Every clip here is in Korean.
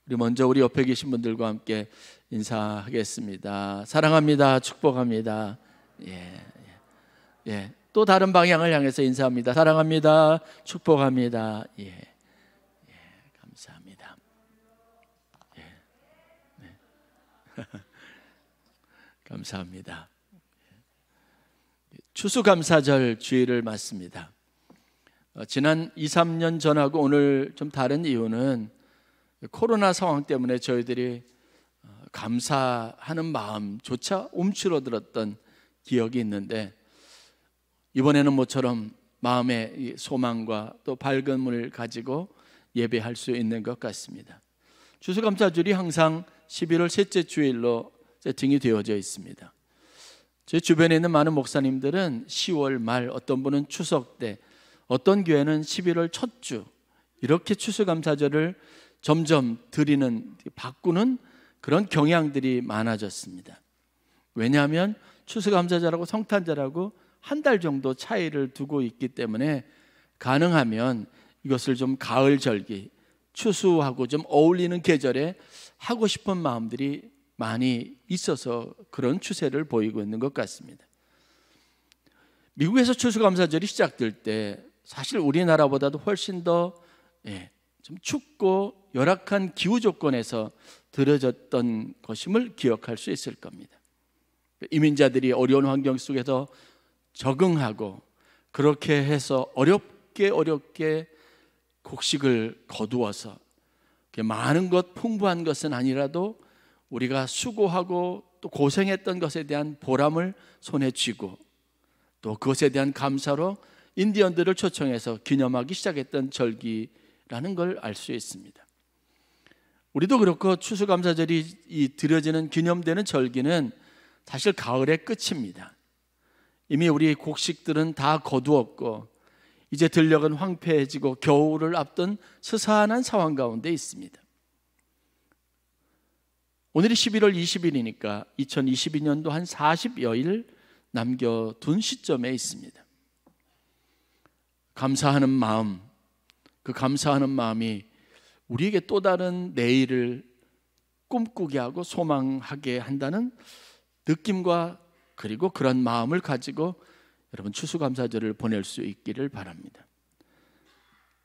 우리 먼저 우리 옆에 계신 분들과 함께 인사하겠습니다. 사랑합니다. 축복합니다. 또 다른 방향을 향해서 인사합니다. 사랑합니다. 축복합니다. 감사합니다. 감사합니다. 추수감사절 주일을 맞습니다. 지난 2, 3년 전하고 오늘 좀 다른 이유는 코로나 상황 때문에 저희들이 감사하는 마음조차 움츠러들었던 기억이 있는데, 이번에는 모처럼 마음의 소망과 또 밝은 문을 가지고 예배할 수 있는 것 같습니다. 추수감사절이 항상 11월 셋째 주일로 세팅이 되어져 있습니다. 제 주변에 있는 많은 목사님들은 10월 말, 어떤 분은 추석 때, 어떤 교회는 11월 첫 주, 이렇게 추수감사절을 점점 바꾸는 그런 경향들이 많아졌습니다. 왜냐하면 추수감사절하고 성탄절하고 한 달 정도 차이를 두고 있기 때문에 가능하면 이것을 좀 가을 절기, 추수하고 좀 어울리는 계절에 하고 싶은 마음들이 많이 있어서 그런 추세를 보이고 있는 것 같습니다. 미국에서 추수감사절이 시작될 때 사실 우리나라보다도 훨씬 더 좀 춥고 열악한 기후 조건에서 들어졌던 것임을 기억할 수 있을 겁니다. 이민자들이 어려운 환경 속에서 적응하고 그렇게 해서 어렵게 곡식을 거두어서 많은 것, 풍부한 것은 아니라도 우리가 수고하고 또 고생했던 것에 대한 보람을 손에 쥐고 또 그것에 대한 감사로 인디언들을 초청해서 기념하기 시작했던 절기라는 걸 알 수 있습니다. 우리도 그렇고 추수감사절이 드려지는 기념되는 절기는 사실 가을의 끝입니다. 이미 우리 곡식들은 다 거두었고 이제 들녘은 황폐해지고 겨울을 앞둔 스산한 상황 가운데 있습니다. 오늘이 11월 20일이니까 2022년도 한 40여일 남겨둔 시점에 있습니다. 감사하는 마음, 그 감사하는 마음이 우리에게 또 다른 내일을 꿈꾸게 하고 소망하게 한다는 느낌과 그리고 그런 마음을 가지고 여러분 추수감사절을 보낼 수 있기를 바랍니다.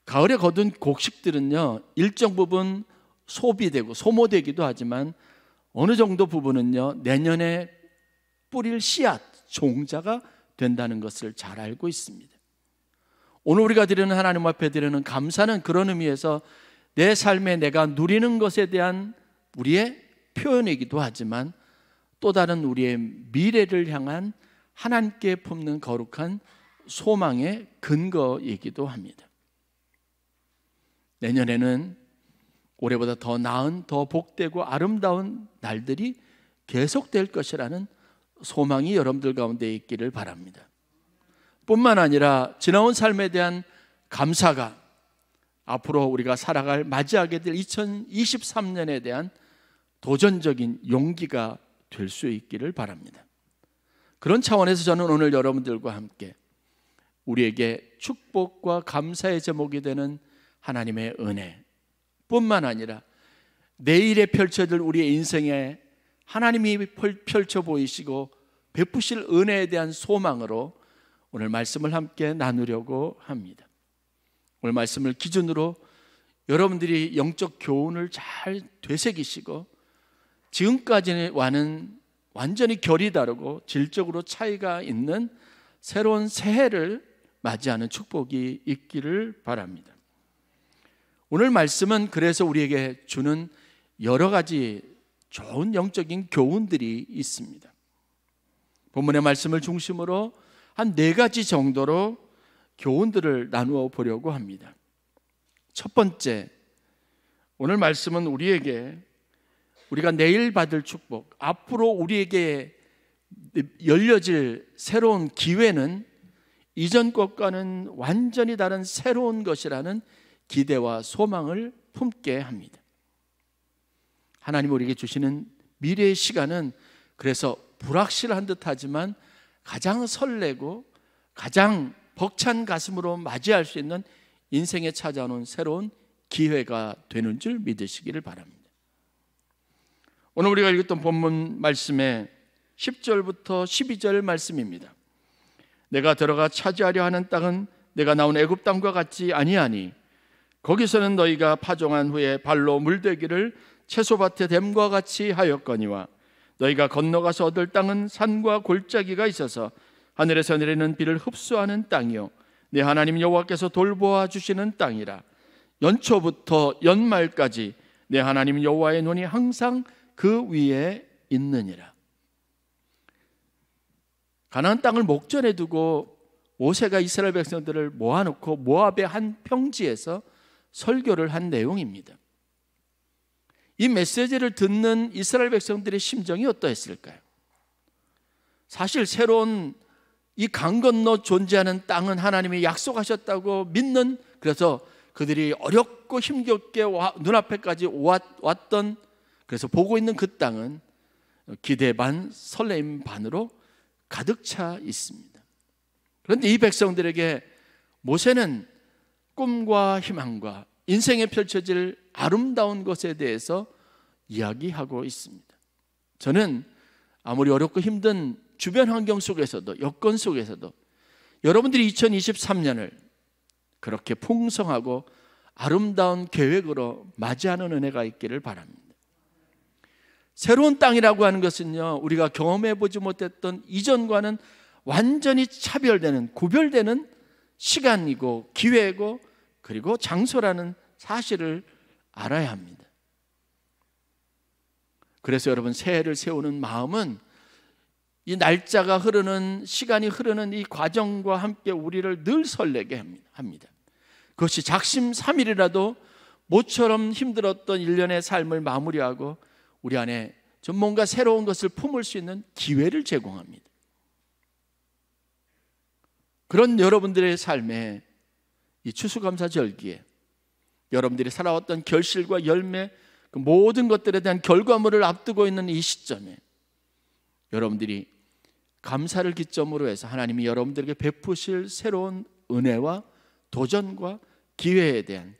가을에 거둔 곡식들은요, 일정 부분 소비되고 소모되기도 하지만 어느 정도 부분은요, 내년에 뿌릴 씨앗, 종자가 된다는 것을 잘 알고 있습니다. 오늘 우리가 드리는 하나님 앞에 드리는 감사는 그런 의미에서 내 삶에 내가 누리는 것에 대한 우리의 표현이기도 하지만 또 다른 우리의 미래를 향한 하나님께 품는 거룩한 소망의 근거이기도 합니다. 내년에는 올해보다 더 나은, 더 복되고 아름다운 날들이 계속될 것이라는 소망이 여러분들 가운데 있기를 바랍니다. 뿐만 아니라 지나온 삶에 대한 감사가 앞으로 우리가 살아갈 맞이하게 될 2023년에 대한 도전적인 용기가 될 수 있기를 바랍니다. 그런 차원에서 저는 오늘 여러분들과 함께 우리에게 축복과 감사의 제목이 되는 하나님의 은혜 뿐만 아니라 내일에 펼쳐질 우리의 인생에 하나님이 펼쳐 보이시고 베푸실 은혜에 대한 소망으로 오늘 말씀을 함께 나누려고 합니다. 오늘 말씀을 기준으로 여러분들이 영적 교훈을 잘 되새기시고 지금까지와는 완전히 결이 다르고 질적으로 차이가 있는 새로운 새해를 맞이하는 축복이 있기를 바랍니다. 오늘 말씀은 그래서 우리에게 주는 여러 가지 좋은 영적인 교훈들이 있습니다. 본문의 말씀을 중심으로 한 4가지 정도로 교훈들을 나누어 보려고 합니다. 첫 번째, 오늘 말씀은 우리가 내일 받을 축복, 앞으로 우리에게 열려질 새로운 기회는 이전 것과는 완전히 다른 새로운 것이라는 기대와 소망을 품게 합니다. 하나님 우리에게 주시는 미래의 시간은 그래서 불확실한 듯하지만 가장 설레고 가장 벅찬 가슴으로 맞이할 수 있는 인생에 찾아오는 새로운 기회가 되는 줄 믿으시기를 바랍니다. 오늘 우리가 읽었던 본문 말씀의 10절부터 12절 말씀입니다. 내가 들어가 차지하려 하는 땅은 내가 나온 애굽 땅과 같지 아니하니 거기서는 너희가 파종한 후에 발로 물대기를 채소밭에 댐과 같이 하였거니와 너희가 건너가서 얻을 땅은 산과 골짜기가 있어서 하늘에서 내리는 비를 흡수하는 땅이요 내 하나님 여호와께서 돌보아 주시는 땅이라. 연초부터 연말까지 내 하나님 여호와의 눈이 항상 그 위에 있느니라. 가나안 땅을 목전에 두고 모세가 이스라엘 백성들을 모아놓고 모압의 한 평지에서 설교를 한 내용입니다. 이 메시지를 듣는 이스라엘 백성들의 심정이 어떠했을까요? 사실 새로운 이 강 건너 존재하는 땅은 하나님이 약속하셨다고 믿는, 그래서 그들이 어렵고 힘겹게 눈앞에까지 왔던, 그래서 보고 있는 그 땅은 기대 반 설레임 반으로 가득 차 있습니다. 그런데 이 백성들에게 모세는 꿈과 희망과 인생에 펼쳐질 아름다운 것에 대해서 이야기하고 있습니다. 저는 아무리 어렵고 힘든 주변 환경 속에서도, 여건 속에서도 여러분들이 2023년을 그렇게 풍성하고 아름다운 계획으로 맞이하는 은혜가 있기를 바랍니다. 새로운 땅이라고 하는 것은요, 우리가 경험해 보지 못했던 이전과는 완전히 차별되는, 구별되는 시간이고 기회고 그리고 장소라는 사실을 알아야 합니다. 그래서 여러분, 새해를 세우는 마음은 이 날짜가 흐르는, 시간이 흐르는 이 과정과 함께 우리를 늘 설레게 합니다. 그것이 작심삼일이라도 모처럼 힘들었던 1년의 삶을 마무리하고 우리 안에 좀 뭔가 새로운 것을 품을 수 있는 기회를 제공합니다. 그런 여러분들의 삶에 이 추수감사절기에 여러분들이 살아왔던 결실과 열매, 그 모든 것들에 대한 결과물을 앞두고 있는 이 시점에 여러분들이 감사를 기점으로 해서 하나님이 여러분들에게 베푸실 새로운 은혜와 도전과 기회에 대한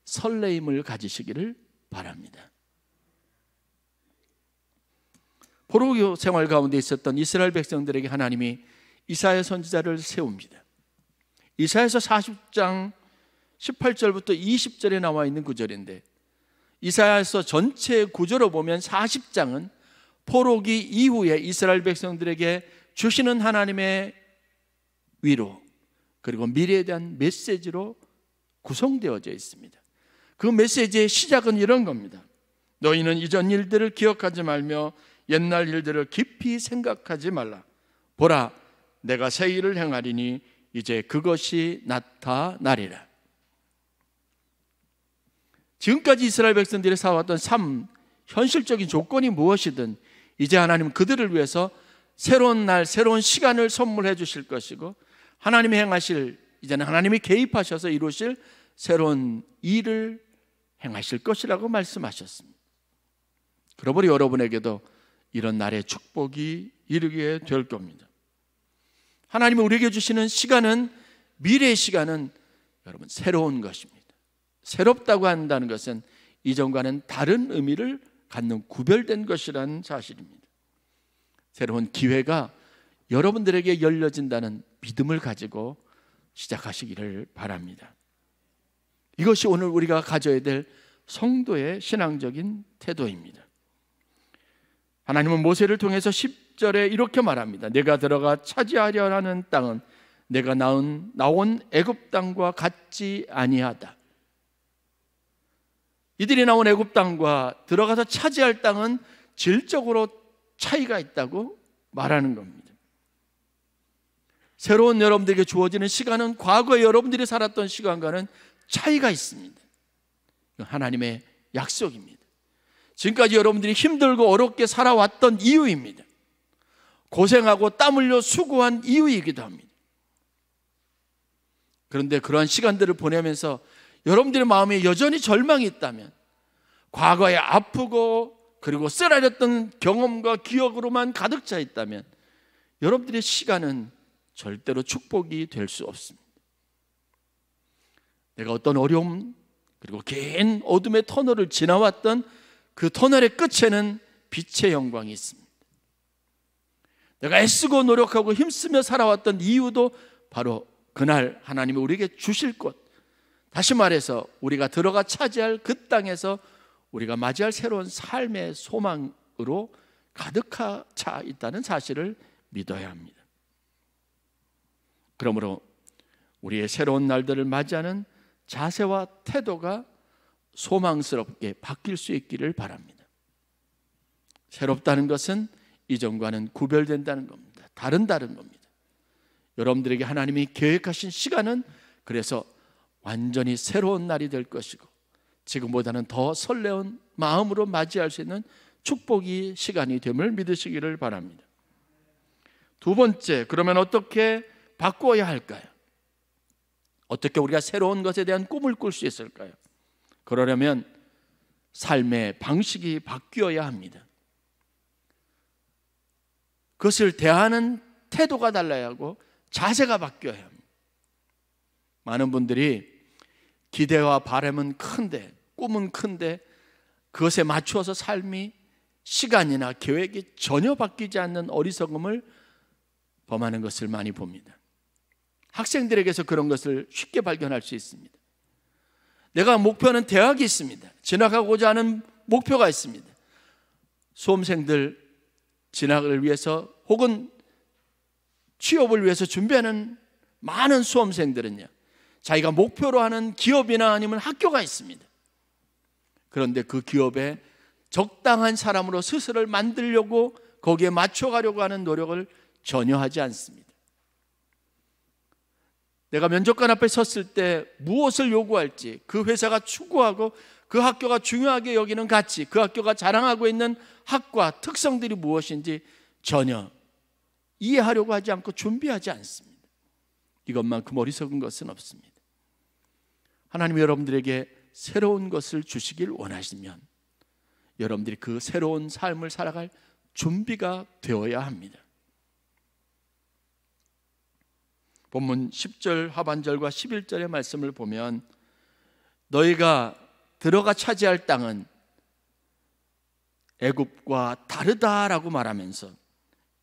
설레임을 가지시기를 바랍니다. 포로기 생활 가운데 있었던 이스라엘 백성들에게 하나님이 이사야 선지자를 세웁니다. 이사야서 40장 18절부터 20절에 나와 있는 구절인데, 이사야서 전체 구조로 보면 40장은 포로기 이후에 이스라엘 백성들에게 주시는 하나님의 위로 그리고 미래에 대한 메시지로 구성되어져 있습니다. 그 메시지의 시작은 이런 겁니다. 너희는 이전 일들을 기억하지 말며 옛날 일들을 깊이 생각하지 말라. 보라, 내가 새 일을 행하리니 이제 그것이 나타나리라. 지금까지 이스라엘 백성들이 살아왔던 삶, 현실적인 조건이 무엇이든 이제 하나님은 그들을 위해서 새로운 날, 새로운 시간을 선물해 주실 것이고, 하나님이 행하실, 이제는 하나님이 개입하셔서 이루실 새로운 일을 행하실 것이라고 말씀하셨습니다. 그러므로 여러분에게도 이런 날의 축복이 이르게 될 겁니다. 하나님이 우리에게 주시는 시간은, 미래의 시간은 여러분 새로운 것입니다. 새롭다고 한다는 것은 이전과는 다른 의미를 갖는 구별된 것이라는 사실입니다. 새로운 기회가 여러분들에게 열려진다는 믿음을 가지고 시작하시기를 바랍니다. 이것이 오늘 우리가 가져야 될 성도의 신앙적인 태도입니다. 하나님은 모세를 통해서 10절에 이렇게 말합니다. 내가 들어가 차지하려 하는 땅은 내가 나온 애굽 땅과 같지 아니하다. 이들이 나온 애굽 땅과 들어가서 차지할 땅은 질적으로 차이가 있다고 말하는 겁니다. 새로운 여러분들에게 주어지는 시간은 과거에 여러분들이 살았던 시간과는 차이가 있습니다. 하나님의 약속입니다. 지금까지 여러분들이 힘들고 어렵게 살아왔던 이유입니다. 고생하고 땀 흘려 수고한 이유이기도 합니다. 그런데 그러한 시간들을 보내면서 여러분들의 마음에 여전히 절망이 있다면, 과거에 아프고 그리고 쓰라렸던 경험과 기억으로만 가득 차 있다면, 여러분들의 시간은 절대로 축복이 될 수 없습니다. 내가 어떤 어려움 그리고 긴 어둠의 터널을 지나왔던 그 터널의 끝에는 빛의 영광이 있습니다. 내가 애쓰고 노력하고 힘쓰며 살아왔던 이유도 바로 그날 하나님이 우리에게 주실 것, 다시 말해서 우리가 들어가 차지할 그 땅에서 우리가 맞이할 새로운 삶의 소망으로 가득 차 있다는 사실을 믿어야 합니다. 그러므로 우리의 새로운 날들을 맞이하는 자세와 태도가 소망스럽게 바뀔 수 있기를 바랍니다. 새롭다는 것은 이전과는 구별된다는 겁니다. 다른 겁니다. 여러분들에게 하나님이 계획하신 시간은 그래서 완전히 새로운 날이 될 것이고 지금보다는 더 설레운 마음으로 맞이할 수 있는 축복이 시간이 됨을 믿으시기를 바랍니다. 두 번째, 그러면 어떻게 바꾸어야 할까요? 어떻게 우리가 새로운 것에 대한 꿈을 꿀 수 있을까요? 그러려면 삶의 방식이 바뀌어야 합니다. 그것을 대하는 태도가 달라야 하고 자세가 바뀌어야 합니다. 많은 분들이 기대와 바람은 큰데, 꿈은 큰데 그것에 맞추어서 삶이, 시간이나 계획이 전혀 바뀌지 않는 어리석음을 범하는 것을 많이 봅니다. 학생들에게서 그런 것을 쉽게 발견할 수 있습니다. 내가 목표는 대학이 있습니다. 진학하고자 하는 목표가 있습니다. 수험생들 진학을 위해서 혹은 취업을 위해서 준비하는 많은 수험생들은요, 자기가 목표로 하는 기업이나 아니면 학교가 있습니다. 그런데 그 기업에 적당한 사람으로 스스로를 만들려고 거기에 맞춰가려고 하는 노력을 전혀 하지 않습니다. 내가 면접관 앞에 섰을 때 무엇을 요구할지, 그 회사가 추구하고 그 학교가 중요하게 여기는 가치, 그 학교가 자랑하고 있는 학과 특성들이 무엇인지 전혀 이해하려고 하지 않고 준비하지 않습니다. 이것만큼 어리석은 것은 없습니다. 하나님이 여러분들에게 새로운 것을 주시길 원하시면 여러분들이 그 새로운 삶을 살아갈 준비가 되어야 합니다. 본문 10절 하반절과 11절의 말씀을 보면 너희가 들어가 차지할 땅은 애굽과 다르다라고 말하면서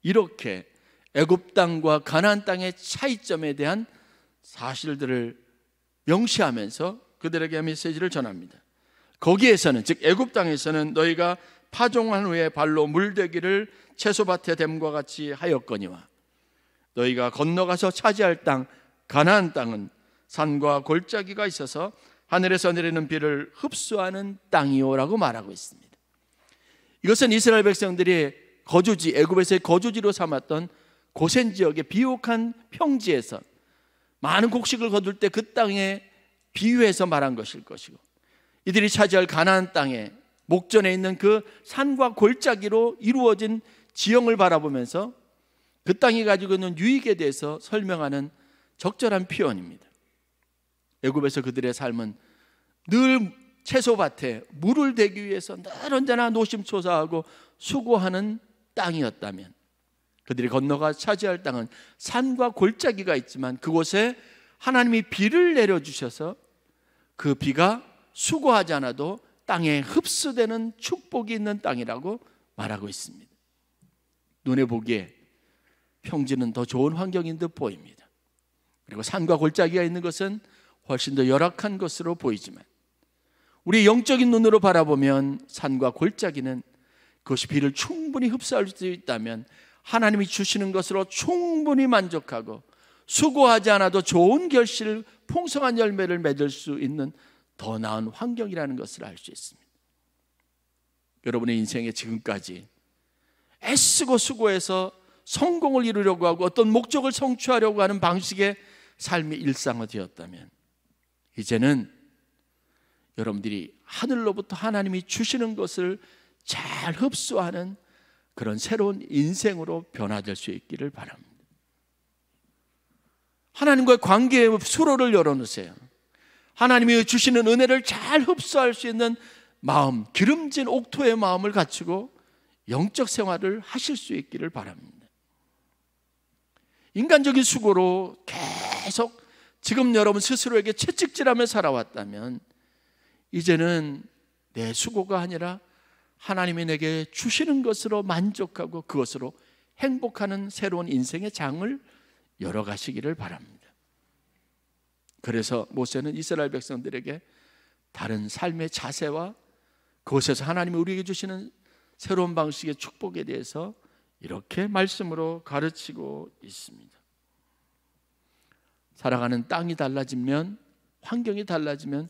이렇게 애굽 땅과 가나안 땅의 차이점에 대한 사실들을 명시하면서 그들에게 메시지를 전합니다. 거기에서는, 즉 애굽 땅에서는 너희가 파종한 후에 발로 물대기를 채소밭에 댐과 같이 하였거니와 너희가 건너가서 차지할 땅 가나안 땅은 산과 골짜기가 있어서 하늘에서 내리는 비를 흡수하는 땅이요라고 말하고 있습니다. 이것은 이스라엘 백성들이 거주지, 애굽에서의 거주지로 삼았던 고센 지역의 비옥한 평지에서 많은 곡식을 거둘 때 그 땅에 비유해서 말한 것일 것이고, 이들이 차지할 가나안 땅에 목전에 있는 그 산과 골짜기로 이루어진 지형을 바라보면서 그 땅이 가지고 있는 유익에 대해서 설명하는 적절한 표현입니다. 애굽에서 그들의 삶은 늘 채소밭에 물을 대기 위해서 늘 언제나 노심초사하고 수고하는 땅이었다면, 그들이 건너가 차지할 땅은 산과 골짜기가 있지만 그곳에 하나님이 비를 내려주셔서 그 비가 수고하지 않아도 땅에 흡수되는 축복이 있는 땅이라고 말하고 있습니다. 눈에 보기에 평지는 더 좋은 환경인 듯 보입니다. 그리고 산과 골짜기가 있는 것은 훨씬 더 열악한 것으로 보이지만 우리 영적인 눈으로 바라보면 산과 골짜기는 그것이 비를 충분히 흡수할 수 있다면 하나님이 주시는 것으로 충분히 만족하고 수고하지 않아도 좋은 결실을, 풍성한 열매를 맺을 수 있는 더 나은 환경이라는 것을 알 수 있습니다. 여러분의 인생에 지금까지 애쓰고 수고해서 성공을 이루려고 하고 어떤 목적을 성취하려고 하는 방식의 삶이 일상화되었다면 이제는 여러분들이 하늘로부터 하나님이 주시는 것을 잘 흡수하는 그런 새로운 인생으로 변화될 수 있기를 바랍니다. 하나님과의 관계의 수로를 열어놓으세요. 하나님이 주시는 은혜를 잘 흡수할 수 있는 마음, 기름진 옥토의 마음을 갖추고 영적 생활을 하실 수 있기를 바랍니다. 인간적인 수고로 계속 지금 여러분 스스로에게 채찍질하며 살아왔다면 이제는 내 수고가 아니라 하나님이 내게 주시는 것으로 만족하고 그것으로 행복하는 새로운 인생의 장을 열어가시기를 바랍니다. 그래서 모세는 이스라엘 백성들에게 다른 삶의 자세와 그곳에서 하나님이 우리에게 주시는 새로운 방식의 축복에 대해서 이렇게 말씀으로 가르치고 있습니다. 살아가는 땅이 달라지면, 환경이 달라지면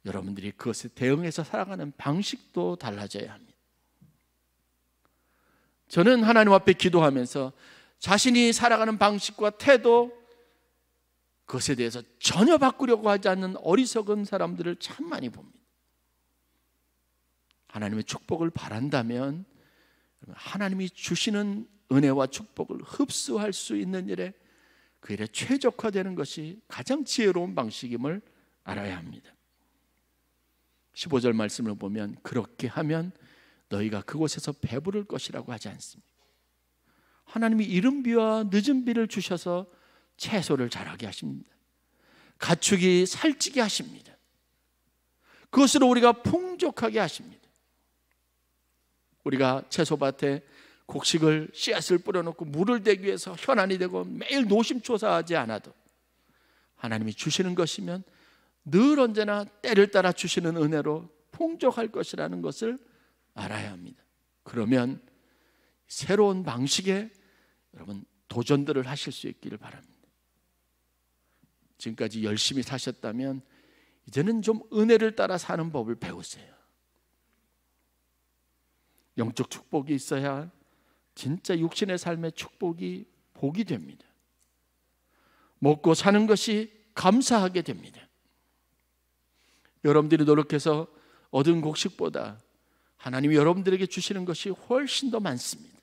여러분들이 그것에 대응해서 살아가는 방식도 달라져야 합니다. 저는 하나님 앞에 기도하면서 자신이 살아가는 방식과 태도, 그것에 대해서 전혀 바꾸려고 하지 않는 어리석은 사람들을 참 많이 봅니다. 하나님의 축복을 바란다면 하나님이 주시는 은혜와 축복을 흡수할 수 있는 일에 그 일에 최적화되는 것이 가장 지혜로운 방식임을 알아야 합니다. 15절 말씀을 보면 그렇게 하면 너희가 그곳에서 배부를 것이라고 하지 않습니다. 하나님이 이른 비와 늦은 비를 주셔서 채소를 자라게 하십니다. 가축이 살찌게 하십니다. 그것으로 우리가 풍족하게 하십니다. 우리가 채소밭에 곡식을 씨앗을 뿌려놓고 물을 대기 위해서 현안이 되고 매일 노심초사하지 않아도 하나님이 주시는 것이면 늘 언제나 때를 따라 주시는 은혜로 풍족할 것이라는 것을 알아야 합니다. 그러면 새로운 방식의 여러분 도전들을 하실 수 있기를 바랍니다. 지금까지 열심히 사셨다면 이제는 좀 은혜를 따라 사는 법을 배우세요. 영적 축복이 있어야 진짜 육신의 삶의 축복이 복이 됩니다. 먹고 사는 것이 감사하게 됩니다. 여러분들이 노력해서 얻은 곡식보다 하나님이 여러분들에게 주시는 것이 훨씬 더 많습니다.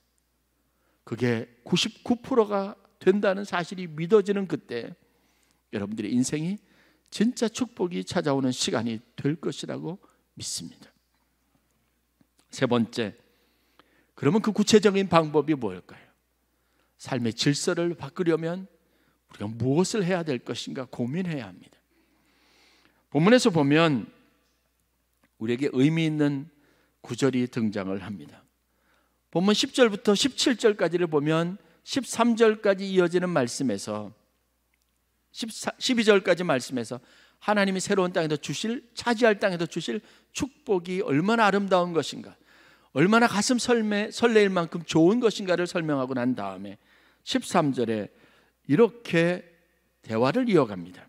그게 99%가 된다는 사실이 믿어지는 그때 여러분들의 인생이 진짜 축복이 찾아오는 시간이 될 것이라고 믿습니다. 세 번째, 그러면 그 구체적인 방법이 뭘까요? 삶의 질서를 바꾸려면 우리가 무엇을 해야 될 것인가 고민해야 합니다. 본문에서 보면 우리에게 의미 있는 구절이 등장을 합니다. 본문 10절부터 17절까지를 보면 13절까지 이어지는 말씀에서 12절까지 말씀에서 하나님이 새로운 땅에도 주실, 차지할 땅에도 주실 축복이 얼마나 아름다운 것인가, 얼마나 가슴 설레일 만큼 좋은 것인가를 설명하고 난 다음에 13절에 이렇게 대화를 이어갑니다.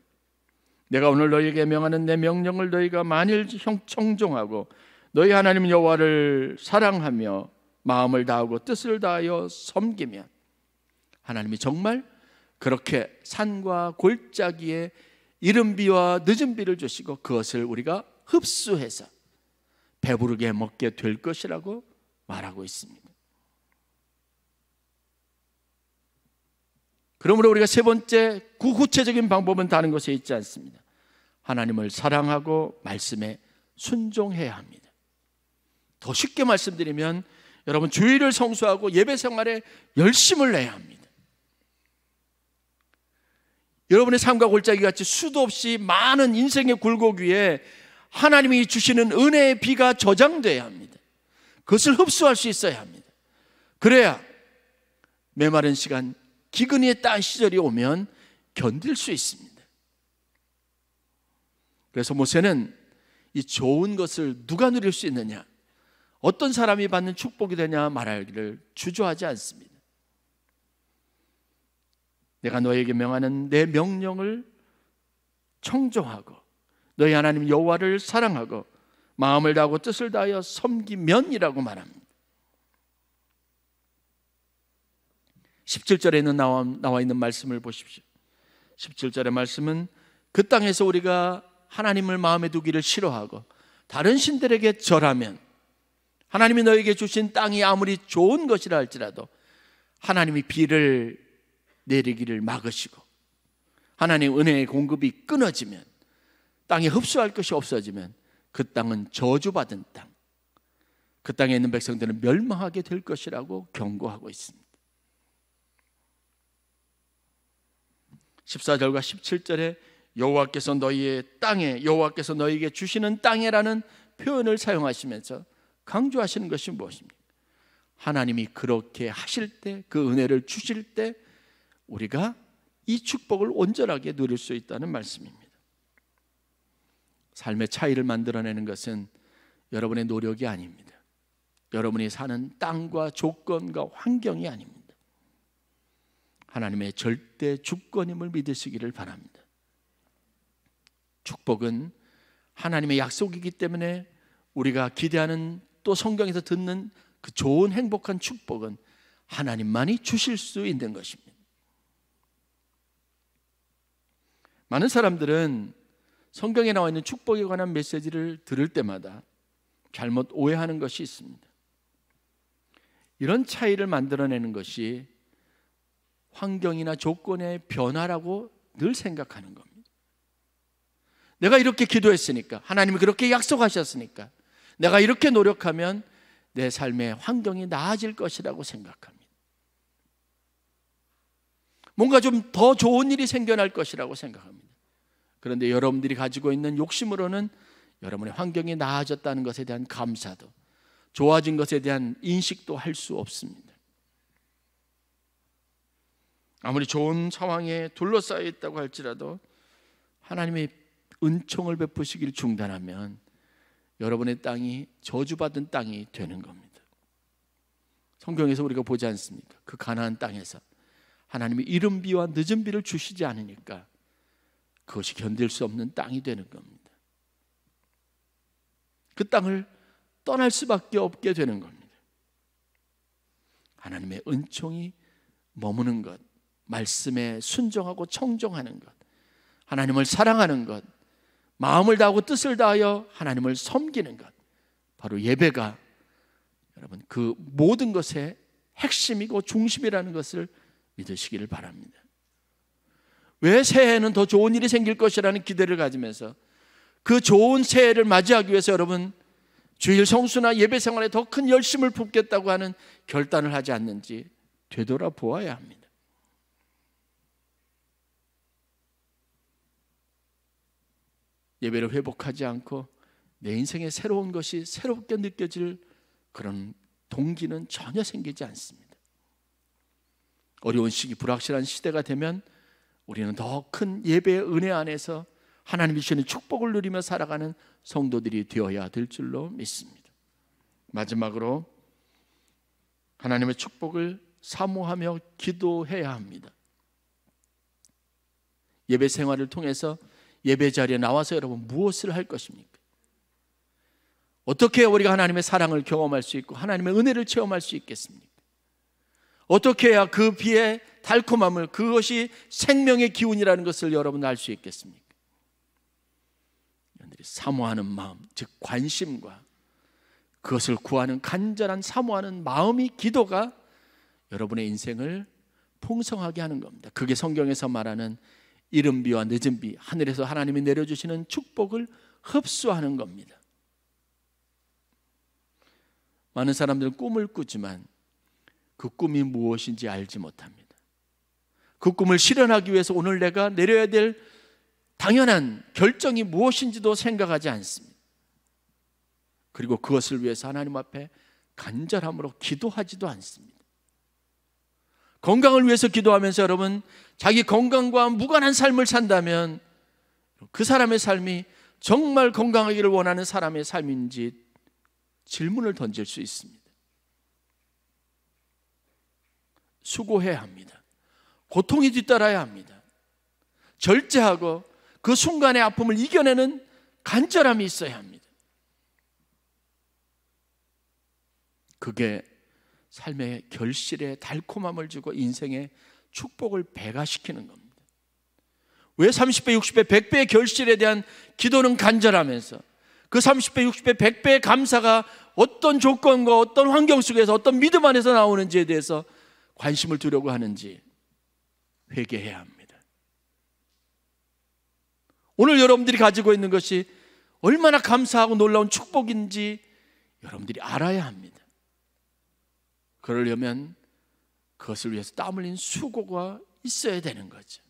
내가 오늘 너희에게 명하는 내 명령을 너희가 만일 청종하고 너희 하나님 여호와를 사랑하며 마음을 다하고 뜻을 다하여 섬기면 하나님이 정말 그렇게 산과 골짜기에 이른 비와 늦은 비를 주시고 그것을 우리가 흡수해서 배부르게 먹게 될 것이라고 말하고 있습니다. 그러므로 우리가 세 번째 구체적인 방법은 다른 것에 있지 않습니다. 하나님을 사랑하고 말씀에 순종해야 합니다. 더 쉽게 말씀드리면 여러분 주일을 성수하고 예배 생활에 열심을 내야 합니다. 여러분의 삶과 골짜기 같이 수도 없이 많은 인생의 굴곡 위에 하나님이 주시는 은혜의 비가 저장돼야 합니다. 그것을 흡수할 수 있어야 합니다. 그래야 메마른 시간, 기근이 딴 시절이 오면 견딜 수 있습니다. 그래서 모세는 이 좋은 것을 누가 누릴 수 있느냐, 어떤 사람이 받는 축복이 되냐 말하기를 주저하지 않습니다. 내가 너에게 명하는 내 명령을 청종하고 너희 하나님 여호와를 사랑하고 마음을 다하고 뜻을 다하여 섬기면이라고 말합니다. 17절에는 나와 있는 말씀을 보십시오. 17절의 말씀은 그 땅에서 우리가 하나님을 마음에 두기를 싫어하고 다른 신들에게 절하면 하나님이 너에게 주신 땅이 아무리 좋은 것이라 할지라도 하나님이 비를 내리기를 막으시고 하나님의 은혜의 공급이 끊어지면, 땅에 흡수할 것이 없어지면 그 땅은 저주받은 땅, 그 땅에 있는 백성들은 멸망하게 될 것이라고 경고하고 있습니다. 14절과 17절에 여호와께서 너희의 땅에, 여호와께서 너희에게 주시는 땅에라는 표현을 사용하시면서 강조하시는 것이 무엇입니까? 하나님이 그렇게 하실 때, 그 은혜를 주실 때 우리가 이 축복을 온전하게 누릴 수 있다는 말씀입니다. 삶의 차이를 만들어내는 것은 여러분의 노력이 아닙니다. 여러분이 사는 땅과 조건과 환경이 아닙니다. 하나님의 절대 주권임을 믿으시기를 바랍니다. 축복은 하나님의 약속이기 때문에 우리가 기대하는, 또 성경에서 듣는 그 좋은 행복한 축복은 하나님만이 주실 수 있는 것입니다. 많은 사람들은 성경에 나와 있는 축복에 관한 메시지를 들을 때마다 잘못 오해하는 것이 있습니다. 이런 차이를 만들어내는 것이 환경이나 조건의 변화라고 늘 생각하는 겁니다. 내가 이렇게 기도했으니까, 하나님이 그렇게 약속하셨으니까, 내가 이렇게 노력하면 내 삶의 환경이 나아질 것이라고 생각합니다. 뭔가 좀 더 좋은 일이 생겨날 것이라고 생각합니다. 그런데 여러분들이 가지고 있는 욕심으로는 여러분의 환경이 나아졌다는 것에 대한 감사도, 좋아진 것에 대한 인식도 할 수 없습니다. 아무리 좋은 상황에 둘러싸여 있다고 할지라도 하나님의 은총을 베푸시기를 중단하면 여러분의 땅이 저주받은 땅이 되는 겁니다. 성경에서 우리가 보지 않습니까? 그 가나안 땅에서 하나님이 이른 비와 늦은 비를 주시지 않으니까 그것이 견딜 수 없는 땅이 되는 겁니다. 그 땅을 떠날 수밖에 없게 되는 겁니다. 하나님의 은총이 머무는 것, 말씀에 순종하고 청종하는 것, 하나님을 사랑하는 것, 마음을 다하고 뜻을 다하여 하나님을 섬기는 것, 바로 예배가 여러분 그 모든 것의 핵심이고 중심이라는 것을 믿으시기를 바랍니다. 왜 새해에는 더 좋은 일이 생길 것이라는 기대를 가지면서 그 좋은 새해를 맞이하기 위해서 여러분 주일 성수나 예배 생활에 더 큰 열심을 붓겠다고 하는 결단을 하지 않는지 되돌아보아야 합니다. 예배를 회복하지 않고 내 인생에 새로운 것이 새롭게 느껴질 그런 동기는 전혀 생기지 않습니다. 어려운 시기, 불확실한 시대가 되면 우리는 더 큰 예배의 은혜 안에서 하나님이 주시는 축복을 누리며 살아가는 성도들이 되어야 될 줄로 믿습니다. 마지막으로 하나님의 축복을 사모하며 기도해야 합니다. 예배 생활을 통해서 예배 자리에 나와서 여러분 무엇을 할 것입니까? 어떻게 우리가 하나님의 사랑을 경험할 수 있고 하나님의 은혜를 체험할 수 있겠습니까? 어떻게 해야 그 비의 달콤함을, 그것이 생명의 기운이라는 것을 여러분 알 수 있겠습니까? 여러분들이 사모하는 마음, 즉 관심과 그것을 구하는 간절한 사모하는 마음이, 기도가 여러분의 인생을 풍성하게 하는 겁니다. 그게 성경에서 말하는 이른 비와 늦은 비, 하늘에서 하나님이 내려주시는 축복을 흡수하는 겁니다. 많은 사람들은 꿈을 꾸지만 그 꿈이 무엇인지 알지 못합니다. 그 꿈을 실현하기 위해서 오늘 내가 내려야 될 당연한 결정이 무엇인지도 생각하지 않습니다. 그리고 그것을 위해서 하나님 앞에 간절함으로 기도하지도 않습니다. 건강을 위해서 기도하면서 여러분 자기 건강과 무관한 삶을 산다면 그 사람의 삶이 정말 건강하기를 원하는 사람의 삶인지 질문을 던질 수 있습니다. 수고해야 합니다. 고통이 뒤따라야 합니다. 절제하고 그 순간의 아픔을 이겨내는 간절함이 있어야 합니다. 그게 삶의 결실에 달콤함을 주고 인생의 축복을 배가시키는 겁니다. 왜 30배, 60배, 100배의 결실에 대한 기도는 간절하면서 그 30배, 60배, 100배의 감사가 어떤 조건과 어떤 환경 속에서 어떤 믿음 안에서 나오는지에 대해서 관심을 두려고 하는지 회개해야 합니다. 오늘 여러분들이 가지고 있는 것이 얼마나 감사하고 놀라운 축복인지 여러분들이 알아야 합니다. 그러려면 그것을 위해서 땀 흘린 수고가 있어야 되는 거죠.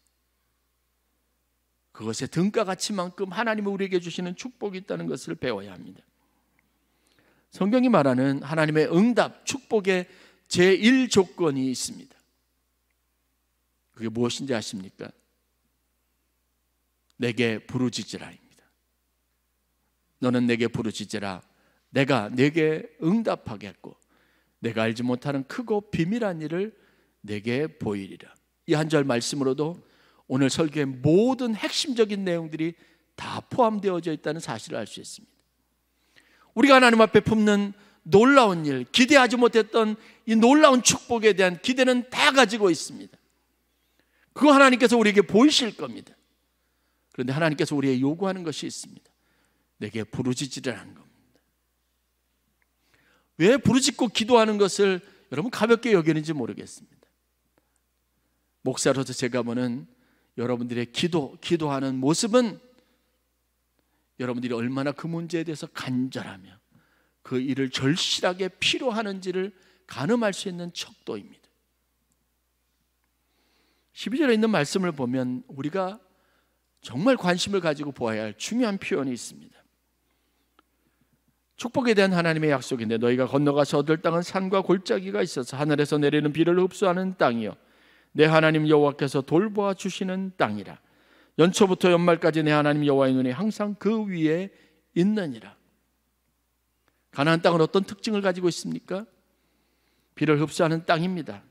그것의 등가가치만큼 하나님이 우리에게 주시는 축복이 있다는 것을 배워야 합니다. 성경이 말하는 하나님의 응답, 축복의 제1조건이 있습니다. 그게 무엇인지 아십니까? 내게 부르짖으라입니다. 너는 내게 부르짖으라. 내가 내게 응답하겠고 내가 알지 못하는 크고 비밀한 일을 내게 보이리라. 이 한 절 말씀으로도 오늘 설교의 모든 핵심적인 내용들이 다 포함되어져 있다는 사실을 알 수 있습니다. 우리가 하나님 앞에 품는 놀라운 일, 기대하지 못했던 이 놀라운 축복에 대한 기대는 다 가지고 있습니다. 그거 하나님께서 우리에게 보이실 겁니다. 그런데 하나님께서 우리에게 요구하는 것이 있습니다. 내게 부르짖으라는 겁니다. 왜 부르짖고 기도하는 것을 여러분 가볍게 여기는지 모르겠습니다. 목사로서 제가 보는 여러분들의 기도하는 모습은 여러분들이 얼마나 그 문제에 대해서 간절하며 그 일을 절실하게 필요하는지를 가늠할 수 있는 척도입니다. 12절에 있는 말씀을 보면 우리가 정말 관심을 가지고 보아야 할 중요한 표현이 있습니다. 축복에 대한 하나님의 약속인데 너희가 건너가서 얻을 땅은 산과 골짜기가 있어서 하늘에서 내리는 비를 흡수하는 땅이요 내 하나님 여호와께서 돌보아 주시는 땅이라. 연초부터 연말까지 내 하나님 여호와의 눈이 항상 그 위에 있느니라. 가나안 땅은 어떤 특징을 가지고 있습니까? 비를 흡수하는 땅입니다.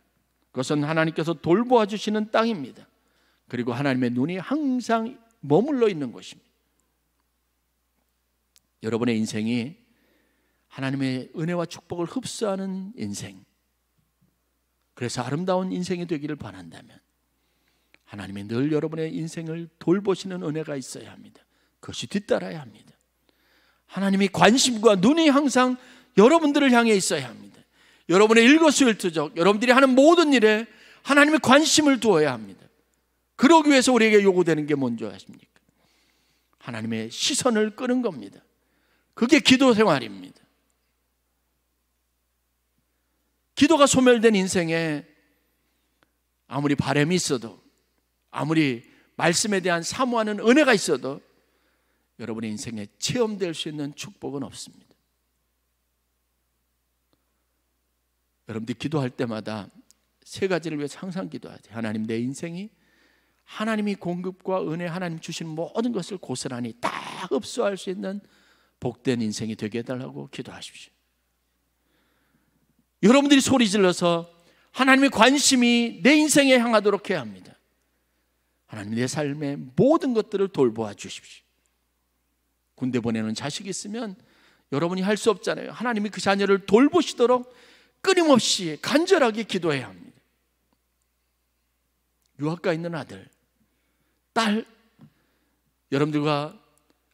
그것은 하나님께서 돌보아 주시는 땅입니다. 그리고 하나님의 눈이 항상 머물러 있는 곳입니다. 여러분의 인생이 하나님의 은혜와 축복을 흡수하는 인생, 그래서 아름다운 인생이 되기를 바란다면 하나님이 늘 여러분의 인생을 돌보시는 은혜가 있어야 합니다. 그것이 뒤따라야 합니다. 하나님이 관심과 눈이 항상 여러분들을 향해 있어야 합니다. 여러분의 일거수일투족, 여러분들이 하는 모든 일에 하나님의 관심을 두어야 합니다. 그러기 위해서 우리에게 요구되는 게 뭔지 아십니까? 하나님의 시선을 끄는 겁니다. 그게 기도 생활입니다. 기도가 소멸된 인생에 아무리 바람이 있어도, 아무리 말씀에 대한 사모하는 은혜가 있어도 여러분의 인생에 체험될 수 있는 축복은 없습니다. 여러분들이 기도할 때마다 세 가지를 위해서 항상 기도해야 돼요. 하나님, 내 인생이 하나님이 공급과 은혜, 하나님 주시는 모든 것을 고스란히 다 흡수할 수 있는 복된 인생이 되게 해달라고 기도하십시오. 여러분들이 소리 질러서 하나님의 관심이 내 인생에 향하도록 해야 합니다. 하나님, 내 삶의 모든 것들을 돌보아 주십시오. 군대 보내는 자식이 있으면 여러분이 할 수 없잖아요. 하나님이 그 자녀를 돌보시도록 끊임없이 간절하게 기도해야 합니다. 유학가 있는 아들, 딸, 여러분들과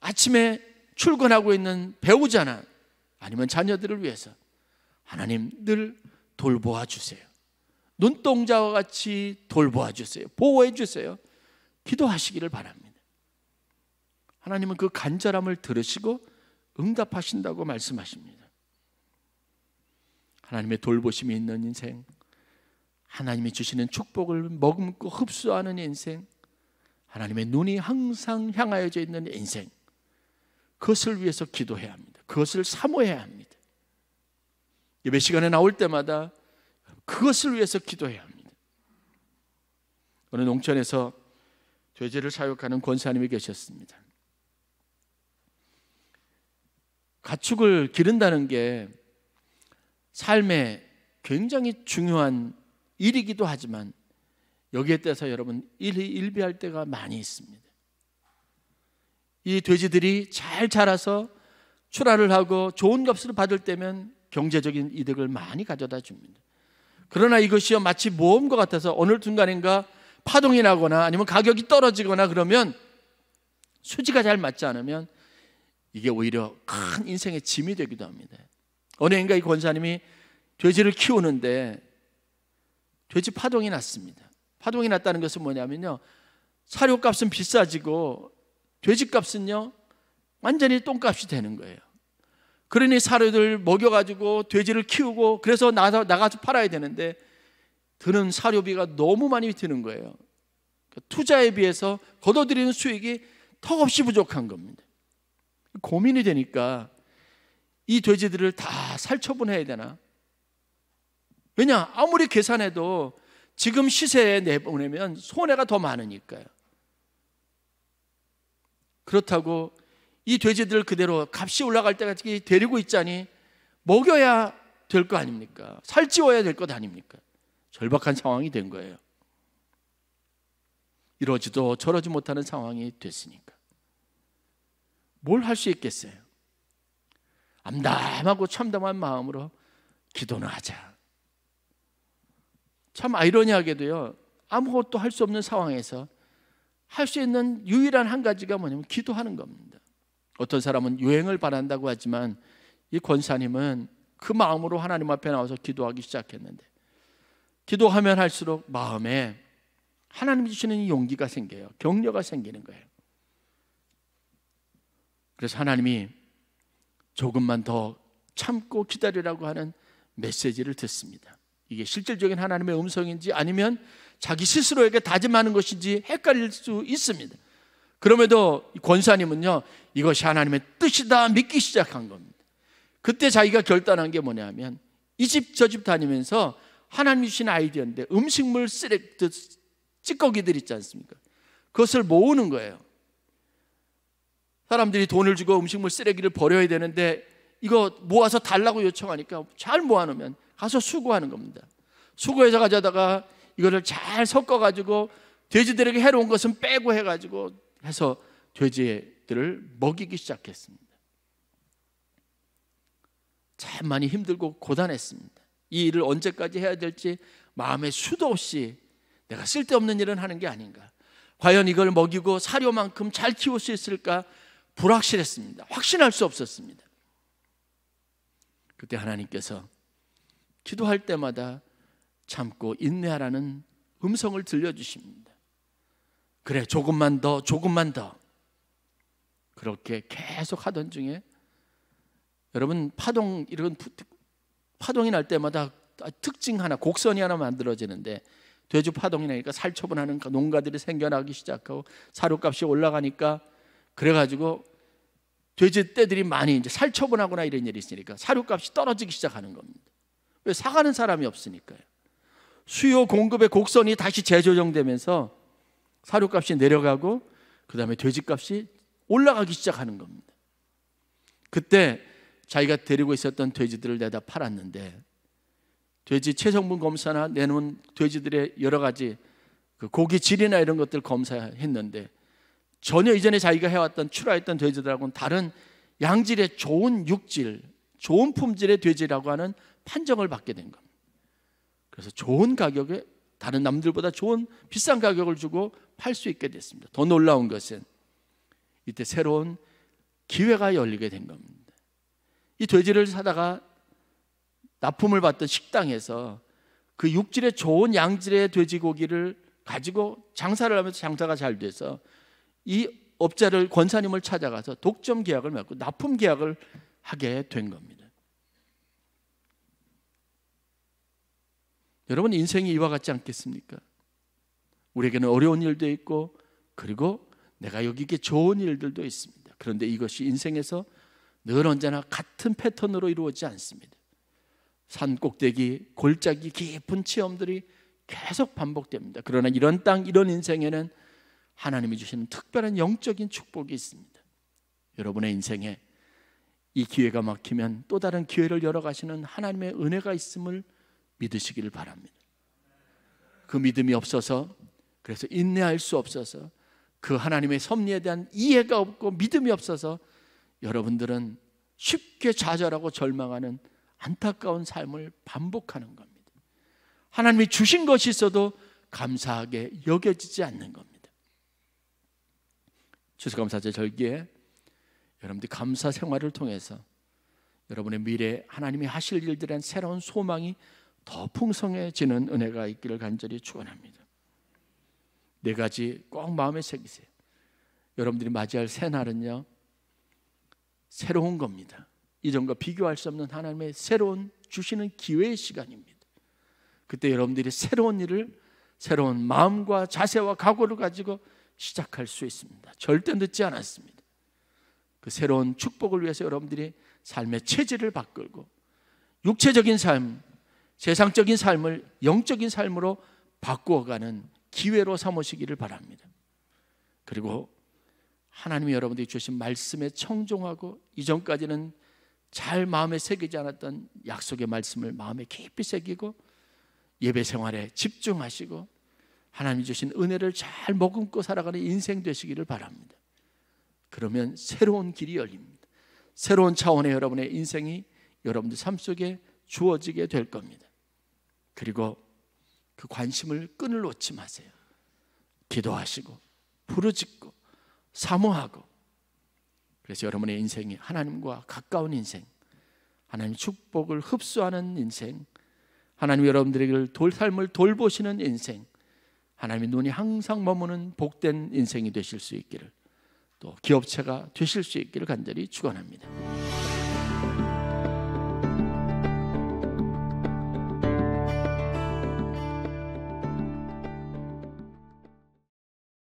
아침에 출근하고 있는 배우자나 아니면 자녀들을 위해서 하나님 늘 돌보아 주세요. 눈동자와 같이 돌보아 주세요. 보호해 주세요. 기도하시기를 바랍니다. 하나님은 그 간절함을 들으시고 응답하신다고 말씀하십니다. 하나님의 돌보심이 있는 인생, 하나님이 주시는 축복을 머금고 흡수하는 인생, 하나님의 눈이 항상 향하여져 있는 인생, 그것을 위해서 기도해야 합니다. 그것을 사모해야 합니다. 예배 시간에 나올 때마다 그것을 위해서 기도해야 합니다. 어느 농촌에서 돼지를 사육하는 권사님이 계셨습니다. 가축을 기른다는 게 삶에 굉장히 중요한 일이기도 하지만 여기에 대해서 여러분 일비할 때가 많이 있습니다. 이 돼지들이 잘 자라서 출하를 하고 좋은 값을 받을 때면 경제적인 이득을 많이 가져다 줍니다. 그러나 이것이 마치 모험과 같아서 어느 순간인가 파동이 나거나 아니면 가격이 떨어지거나 그러면 수지가 잘 맞지 않으면 이게 오히려 큰 인생의 짐이 되기도 합니다. 어느 해인가 이 권사님이 돼지를 키우는데 돼지 파동이 났습니다. 파동이 났다는 것은 뭐냐면요, 사료값은 비싸지고 돼지값은요 완전히 똥값이 되는 거예요. 그러니 사료들 먹여가지고 돼지를 키우고 그래서 나가서 팔아야 되는데 드는 사료비가 너무 많이 드는 거예요. 투자에 비해서 거둬들이는 수익이 턱없이 부족한 겁니다. 고민이 되니까 이 돼지들을 다 살처분해야 되나? 왜냐? 아무리 계산해도 지금 시세에 내보내면 손해가 더 많으니까요. 그렇다고 이 돼지들 그대로 값이 올라갈 때까지 데리고 있자니 먹여야 될 거 아닙니까? 살찌워야 될 것 아닙니까? 절박한 상황이 된 거예요. 이러지도 저러지 못하는 상황이 됐으니까 뭘 할 수 있겠어요? 암담하고 참담한 마음으로 기도는 하자. 참 아이러니하게도요, 아무것도 할 수 없는 상황에서 할 수 있는 유일한 한 가지가 뭐냐면 기도하는 겁니다. 어떤 사람은 유행을 바란다고 하지만 이 권사님은 그 마음으로 하나님 앞에 나와서 기도하기 시작했는데, 기도하면 할수록 마음에 하나님이 주시는 이 용기가 생겨요. 격려가 생기는 거예요. 그래서 하나님이 조금만 더 참고 기다리라고 하는 메시지를 듣습니다. 이게 실질적인 하나님의 음성인지 아니면 자기 스스로에게 다짐하는 것인지 헷갈릴 수 있습니다. 그럼에도 권사님은요, 이것이 하나님의 뜻이다 믿기 시작한 겁니다. 그때 자기가 결단한 게 뭐냐면, 이 집 저 집 다니면서 하나님이 주신 아이디어인데 음식물 쓰레기 찌꺼기들 있지 않습니까? 그것을 모으는 거예요. 사람들이 돈을 주고 음식물 쓰레기를 버려야 되는데 이거 모아서 달라고 요청하니까 잘 모아놓으면 가서 수거하는 겁니다. 수거해서 가져다가 이거를 잘 섞어가지고 돼지들에게 해로운 것은 빼고 해가지고 해서 돼지들을 먹이기 시작했습니다. 참 많이 힘들고 고단했습니다. 이 일을 언제까지 해야 될지 마음에 수도 없이 내가 쓸데없는 일은 하는 게 아닌가, 과연 이걸 먹이고 사료만큼 잘 키울 수 있을까 불확실했습니다. 확신할 수 없었습니다. 그때 하나님께서 기도할 때마다 참고 인내하라는 음성을 들려주십니다. 그래, 조금만 더, 조금만 더. 그렇게 계속 하던 중에, 여러분 파동이 날 때마다 특징 하나, 곡선이 하나 만들어지는데, 돼지 파동이 나니까 살처분하는 농가들이 생겨나기 시작하고 사료값이 올라가니까, 그래가지고 돼지 떼들이 많이 이제 살처분하거나 이런 일이 있으니까 사료값이 떨어지기 시작하는 겁니다. 왜? 사가는 사람이 없으니까요. 수요 공급의 곡선이 다시 재조정되면서 사료값이 내려가고 그 다음에 돼지값이 올라가기 시작하는 겁니다. 그때 자기가 데리고 있었던 돼지들을 내다 팔았는데, 돼지 체성분 검사나 내놓은 돼지들의 여러 가지 그 고기 질이나 이런 것들 검사했는데 전혀 이전에 자기가 해왔던 출하했던 돼지들하고는 다른 양질의 좋은 육질, 좋은 품질의 돼지라고 하는 판정을 받게 된 겁니다. 그래서 좋은 가격에, 다른 남들보다 좋은 비싼 가격을 주고 팔 수 있게 됐습니다. 더 놀라운 것은 이때 새로운 기회가 열리게 된 겁니다. 이 돼지를 사다가 납품을 받던 식당에서 그 육질의 좋은 양질의 돼지고기를 가지고 장사를 하면서 장사가 잘 돼서 이 업자를, 권사님을 찾아가서 독점 계약을 맺고 납품 계약을 하게 된 겁니다. 여러분, 인생이 이와 같지 않겠습니까? 우리에게는 어려운 일도 있고, 그리고 내가 여기게 좋은 일들도 있습니다. 그런데 이것이 인생에서 늘 언제나 같은 패턴으로 이루어지지 않습니다. 산 꼭대기, 골짜기 깊은 체험들이 계속 반복됩니다. 그러나 이런 땅, 이런 인생에는 하나님이 주시는 특별한 영적인 축복이 있습니다. 여러분의 인생에 이 기회가 막히면 또 다른 기회를 열어가시는 하나님의 은혜가 있음을 믿으시기를 바랍니다. 그 믿음이 없어서, 그래서 인내할 수 없어서, 그 하나님의 섭리에 대한 이해가 없고 믿음이 없어서 여러분들은 쉽게 좌절하고 절망하는 안타까운 삶을 반복하는 겁니다. 하나님이 주신 것이 있어도 감사하게 여겨지지 않는 겁니다. 추수감사절 절기에 여러분들 감사 생활을 통해서 여러분의 미래에 하나님이 하실 일들에 대한 새로운 소망이 더 풍성해지는 은혜가 있기를 간절히 축원합니다. 네 가지 꼭 마음에 새기세요. 여러분들이 맞이할 새날은요, 새로운 겁니다. 이전과 비교할 수 없는 하나님의 새로운 주시는 기회의 시간입니다. 그때 여러분들이 새로운 일을 새로운 마음과 자세와 각오를 가지고 시작할 수 있습니다. 절대 늦지 않았습니다. 그 새로운 축복을 위해서 여러분들이 삶의 체질을 바꾸고 육체적인 삶, 세상적인 삶을 영적인 삶으로 바꾸어가는 기회로 삼으시기를 바랍니다. 그리고 하나님이 여러분들이 주신 말씀에 청종하고 이전까지는 잘 마음에 새기지 않았던 약속의 말씀을 마음에 깊이 새기고 예배 생활에 집중하시고 하나님이 주신 은혜를 잘 머금고 살아가는 인생 되시기를 바랍니다. 그러면 새로운 길이 열립니다. 새로운 차원의 여러분의 인생이 여러분들 삶 속에 주어지게 될 겁니다. 그리고 그 관심을 끈을 놓지 마세요. 기도하시고 부르짖고 사모하고, 그래서 여러분의 인생이 하나님과 가까운 인생, 하나님의 축복을 흡수하는 인생, 하나님 여러분들에게 삶을 돌보시는 인생, 하나님의 눈이 항상 머무는 복된 인생이 되실 수 있기를, 또 기업체가 되실 수 있기를 간절히 축원합니다.